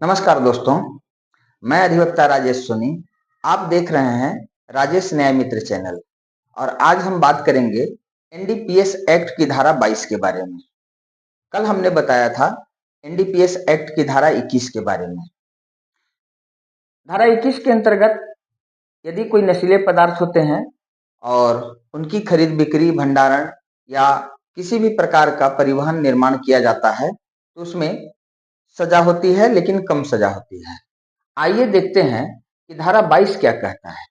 नमस्कार दोस्तों, मैं अधिवक्ता राजेश सोनी। आप देख रहे हैं राजेश न्याय मित्र चैनल और आज हम बात करेंगे एनडीपीएस एक्ट की धारा 22 के बारे में। कल हमने बताया था एनडीपीएस एक्ट की धारा 21 के बारे में। धारा 21 के अंतर्गत यदि कोई नशीले पदार्थ होते हैं और उनकी खरीद बिक्री भंडारण या किसी भी प्रकार का परिवहन निर्माण किया जाता है तो उसमें सजा होती है, लेकिन कम सजा होती है। आइए देखते हैं कि धारा 22 क्या कहता है।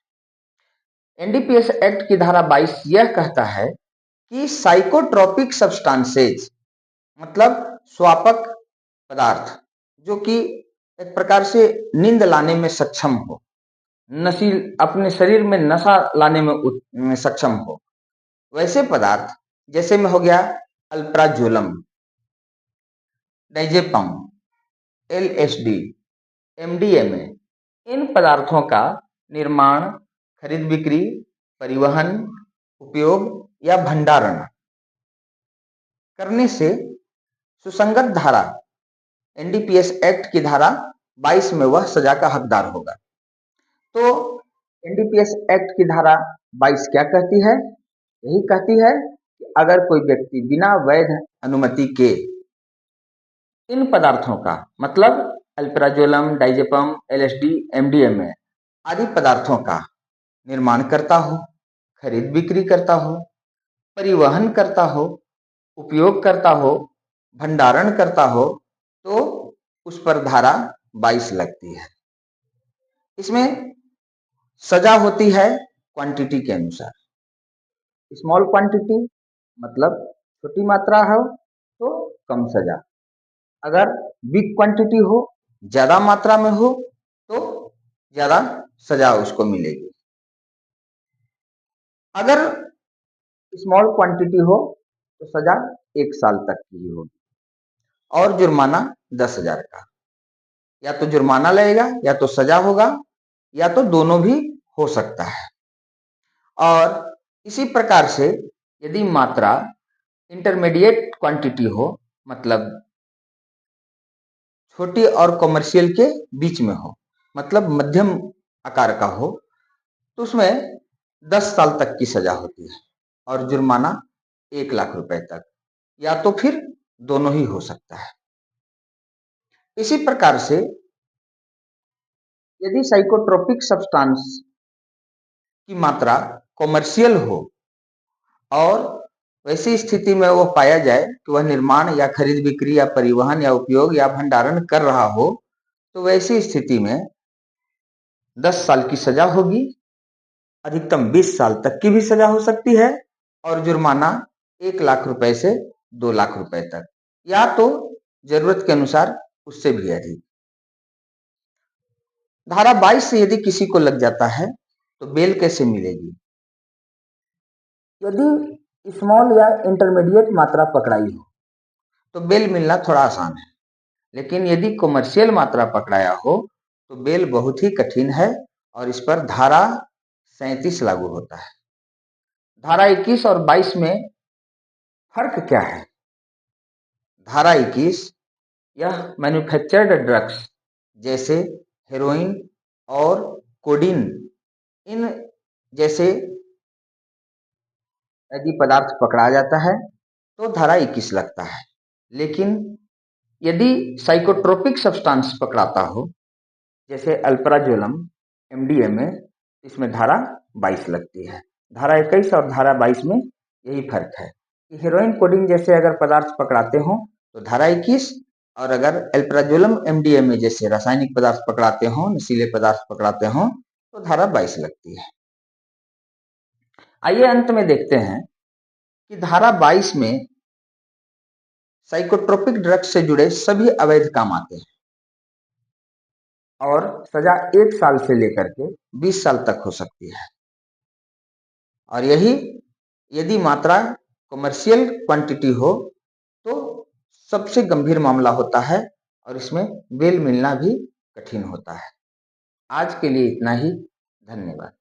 एनडीपीएस एक्ट की धारा 22 यह कहता है कि साइकोट्रोपिक सब्सटेंसेज मतलब स्वापक पदार्थ जो कि एक प्रकार से नींद लाने में सक्षम हो, नशील अपने शरीर में नशा लाने में सक्षम हो, वैसे पदार्थ जैसे में हो गया अल्प्राजोलम, डाइजेपम, एलएसडी, एमडीएमए, इन पदार्थों का निर्माण, खरीद बिक्री, परिवहन, उपयोग या भंडारण करने से सुसंगत धारा एनडीपीएस एक्ट की धारा 22 में वह सजा का हकदार होगा। तो एनडीपीएस एक्ट की धारा 22 क्या कहती है? यही कहती है कि अगर कोई व्यक्ति बिना वैध अनुमति के इन पदार्थों का मतलब अल्प्राजोलम, डाइजेपम, एलएसडी, एमडीएमए आदि पदार्थों का निर्माण करता हो, खरीद बिक्री करता हो, परिवहन करता हो, उपयोग करता हो, भंडारण करता हो तो उस पर धारा 22 लगती है। इसमें सजा होती है क्वांटिटी के अनुसार। स्मॉल क्वांटिटी मतलब छोटी मात्रा हो तो कम सजा, अगर बिग क्वांटिटी हो, ज्यादा मात्रा में हो तो ज्यादा सजा उसको मिलेगी। अगर स्मॉल क्वांटिटी हो तो सजा 1 साल तक की ही होगी और जुर्माना 10,000 का। या तो जुर्माना लगेगा या तो सजा होगा या तो दोनों भी हो सकता है। और इसी प्रकार से यदि मात्रा इंटरमीडिएट क्वांटिटी हो मतलब छोटी और कमर्शियल के बीच में हो, मतलब मध्यम आकार का हो, तो उसमें 10 साल तक की सजा होती है और जुर्माना 1 लाख रुपए तक, या तो फिर दोनों ही हो सकता है। इसी प्रकार से यदि साइकोट्रोपिक सब्सटेंस की मात्रा कमर्शियल हो और वैसी स्थिति में वह पाया जाए कि वह निर्माण या खरीद बिक्री या परिवहन या उपयोग या भंडारण कर रहा हो, तो वैसी स्थिति में 10 साल की सजा होगी, अधिकतम 20 साल तक की भी सजा हो सकती है और जुर्माना 1 लाख रुपए से 2 लाख रुपए तक, या तो जरूरत के अनुसार उससे भी अधिक। धारा 22 से यदि किसी को लग जाता है तो बेल कैसे मिलेगी? यदि स्मॉल या इंटरमीडिएट मात्रा पकड़ाई हो तो बेल मिलना थोड़ा आसान है, लेकिन यदि कमर्शियल मात्रा पकड़ाया हो तो बेल बहुत ही कठिन है और इस पर धारा 37 लागू होता है। धारा 21 और 22 में फर्क क्या है? धारा 21 यह मैन्युफैक्चर्ड ड्रग्स जैसे हेरोइन और कोडीन इन जैसे यदि पदार्थ पकड़ा जाता है तो धारा 21 लगता है, लेकिन यदि साइकोट्रोपिक सब्सटेंस पकड़ाता हो जैसे अल्प्राजोलम, एमडीएमए, इसमें धारा 22 लगती है। धारा 21 और धारा 22 में यही फर्क है कि हेरोइन, कोडीन जैसे अगर पदार्थ पकड़ाते हो तो धारा 21, और अगर अल्प्राजोलम, एमडीएमए जैसे रासायनिक पदार्थ पकड़ाते हो, नशीले पदार्थ पकड़ाते हो तो धारा 22 लगती है। आइए अंत में देखते हैं कि धारा 22 में साइकोट्रोपिक ड्रग्स से जुड़े सभी अवैध काम आते हैं और सजा 1 साल से लेकर के 20 साल तक हो सकती है। और यही यदि मात्रा कमर्शियल क्वांटिटी हो तो सबसे गंभीर मामला होता है और इसमें बेल मिलना भी कठिन होता है। आज के लिए इतना ही। धन्यवाद।